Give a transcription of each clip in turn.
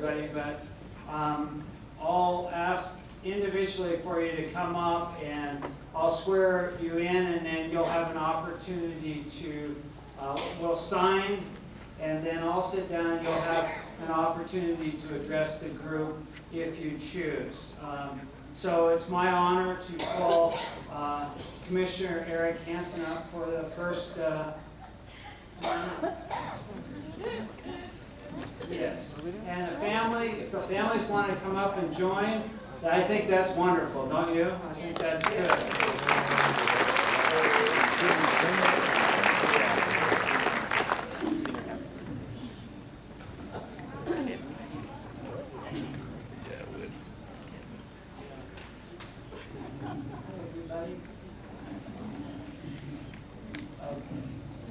everybody, but I'll ask individually for you to come up and I'll swear you in, and then you'll have an opportunity to, we'll sign, and then I'll sit down and you'll have an opportunity to address the group if you choose. So it's my honor to call Commissioner Erik Hansen up for the first yes. And the family, if the families want to come up and join, I think that's wonderful, don't you? I think that's good.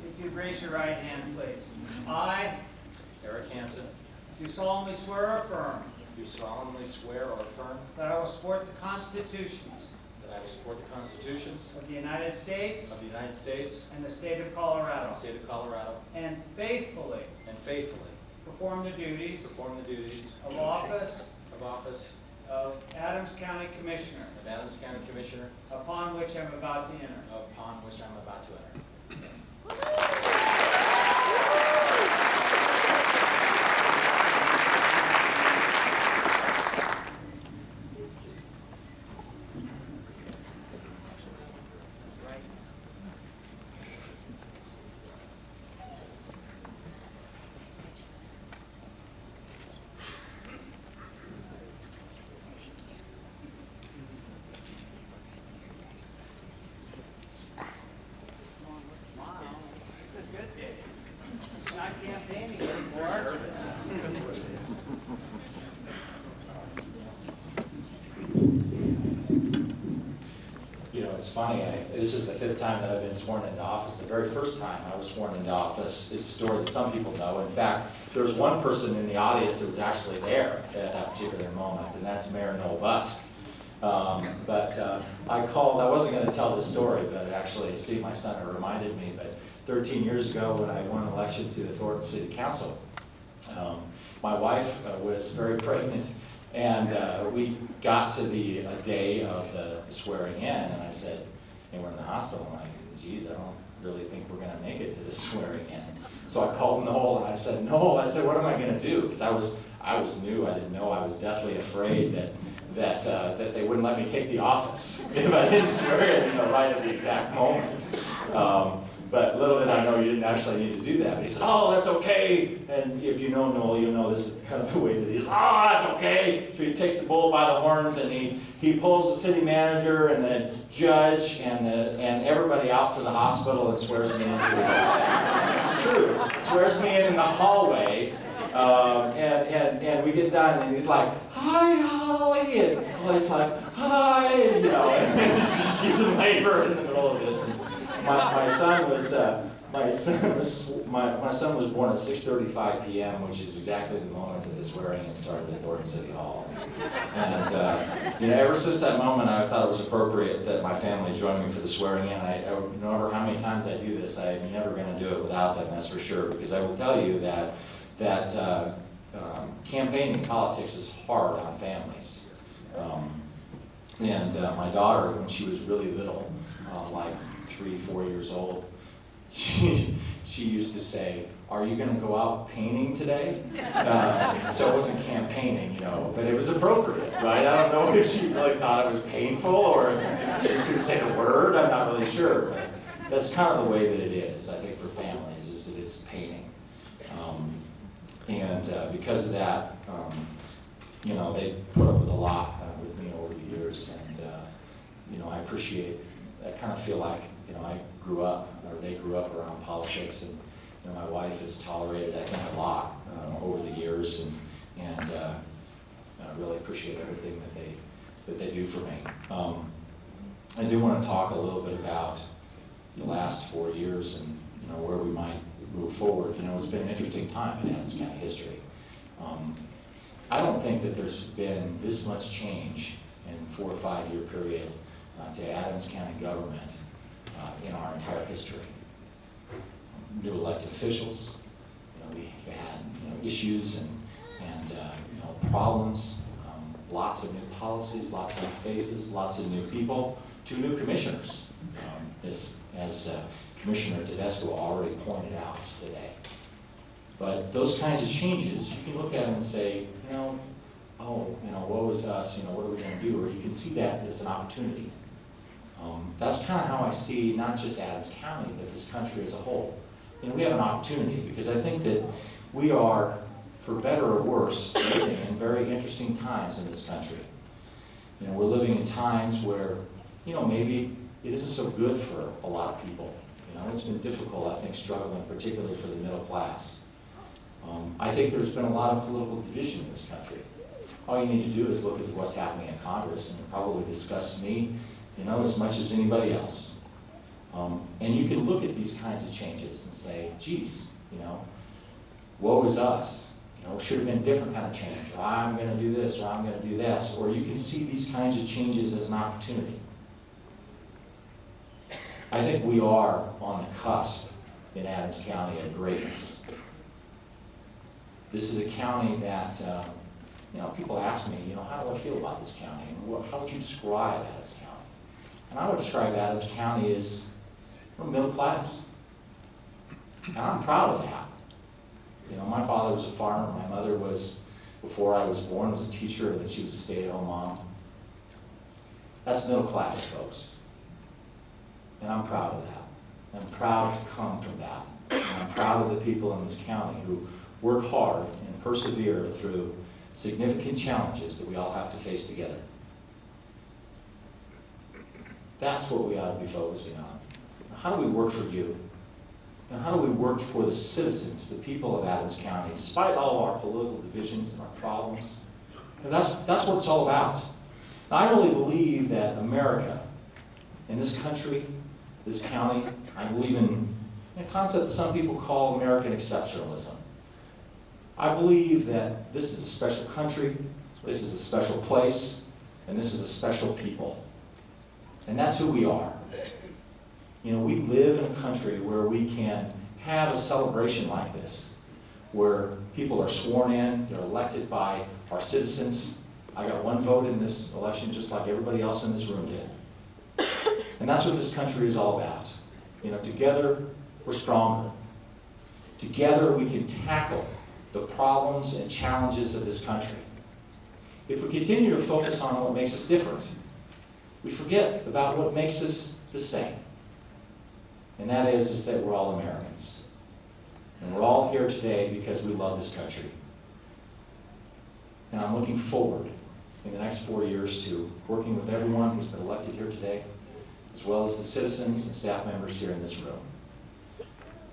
If you'd raise your right hand, please. I, Erik Hansen, do solemnly swear or affirm do solemnly swear or affirm that I will support the constitutions that I will support the constitutions of the United States of the United States and the state of and Colorado, the state of Colorado, and faithfully and faithfully perform the duties perform the duties of office of of Adams County Commissioner, Adams County Commissioner, upon which I'm about to enter. upon which I'm about to enter. It's a good day. It's not campaigning anymore. You know, it's funny, this is the 5th time that I've been sworn into office. The very first time I was sworn into office is a story that some people know. In fact, there was one person in the audience that was actually there at that particular moment, and that's Mayor Noel Busk. I wasn't going to tell this story, but actually Steve, my son, reminded me, but 13 years ago when I won an election to the Thornton City Council, my wife was very pregnant, and we got to the day of the swearing in, and I said, and we're in the hospital, I'm like, geez, I don't really think we're going to make it to the swearing in. So I called Noel, and I said, Noel, what am I going to do? Because I was new, I didn't know, I was deathly afraid that they wouldn't let me take the office if I didn't swear in, right at the exact moment. But little did I know you didn't actually need to do that. But he said, oh, that's okay. And if you know Noel, you know this is kind of the way that he is. Oh, that's okay. So he takes the bull by the horns, and he pulls the city manager and the judge and everybody out to the hospital and swears me in. This is true. Swears me in the hallway. And we get done, and he's like, hi, Holly, and Holly's like, hi, and, and she's in labor in the middle of this. And my son was born at 6:35 p.m., which is exactly the moment that the swearing-in started at Thornton City Hall. And ever since that moment, I thought it was appropriate that my family join me for the swearing-in. No matter how many times I do this, I'm never going to do it without them. That's for sure, because I will tell you that campaigning politics is hard on families. My daughter, when she was really little, like 3-4 years old, she used to say, are you going to go out painting today? So it wasn't campaigning, but it was appropriate, right? I don't know if she really thought it was painful or if she was going to say the word. I'm not really sure, but that's kind of the way that it is, I think, for families, is that it's painting. Because of that, they put up with a lot with me over the years, and I appreciate. I kind of feel like I grew up, or they grew up around politics, and my wife has tolerated, I think, a lot over the years, and I really appreciate everything that they do for me. I do want to talk a little bit about the last 4 years and where we might move forward. It's been an interesting time in Adams County history. I don't think that there's been this much change in 4 or 5 year period to Adams County government in our entire history. New elected officials, we've had issues and problems, lots of new policies, lots of new faces, lots of new people, 2 new commissioners, as Commissioner Tedesco already pointed out today. But those kinds of changes, you can look at them and say, woe is us, what are we going to do? Or you can see that as an opportunity. That's kind of how I see not just Adams County, but this country as a whole. We have an opportunity because I think that we are, for better or worse, living in very interesting times in this country. We're living in times where, maybe it isn't so good for a lot of people. It's been difficult, I think, struggling, particularly for the middle class. I think there's been a lot of political division in this country. All you need to do is look at what's happening in Congress and probably discuss me, as much as anybody else. And you can look at these kinds of changes and say, geez, woe is us. Should have been a different kind of change. Or I'm going to do this, or I'm going to do this. Or you can see these kinds of changes as an opportunity. I think we are on the cusp in Adams County of greatness. This is a county that, people ask me, how do I feel about this county? And how would you describe Adams County? And I would describe Adams County as middle class. And I'm proud of that. My father was a farmer. My mother was, before I was born, was a teacher, and then she was a stay-at-home mom. That's middle class, folks. And I'm proud of that. I'm proud to come from that. And I'm proud of the people in this county who work hard and persevere through significant challenges that we all have to face together. That's what we ought to be focusing on. How do we work for you? And how do we work for the citizens, the people of Adams County, despite all of our political divisions and our problems? And that's what it's all about. Now, I really believe that America, in this country, this county, I believe in a concept that some people call American exceptionalism. I believe that this is a special country, this is a special place, and this is a special people. And that's who we are. We live in a country where we can have a celebration like this, where people are sworn in, they're elected by our citizens. I got 1 vote in this election, just like everybody else in this room did. And that's what this country is all about. Together, we're stronger. Together, we can tackle the problems and challenges of this country. If we continue to focus on what makes us different, we forget about what makes us the same. And that is that we're all Americans. And we're all here today because we love this country. And I'm looking forward in the next 4 years to working with everyone who's been elected here today, as well as the citizens and staff members here in this room.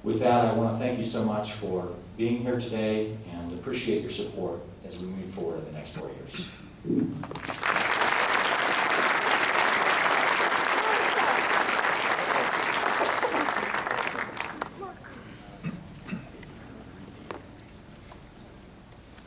With that, I want to thank you so much for being here today and appreciate your support as we move forward in the next 4 years.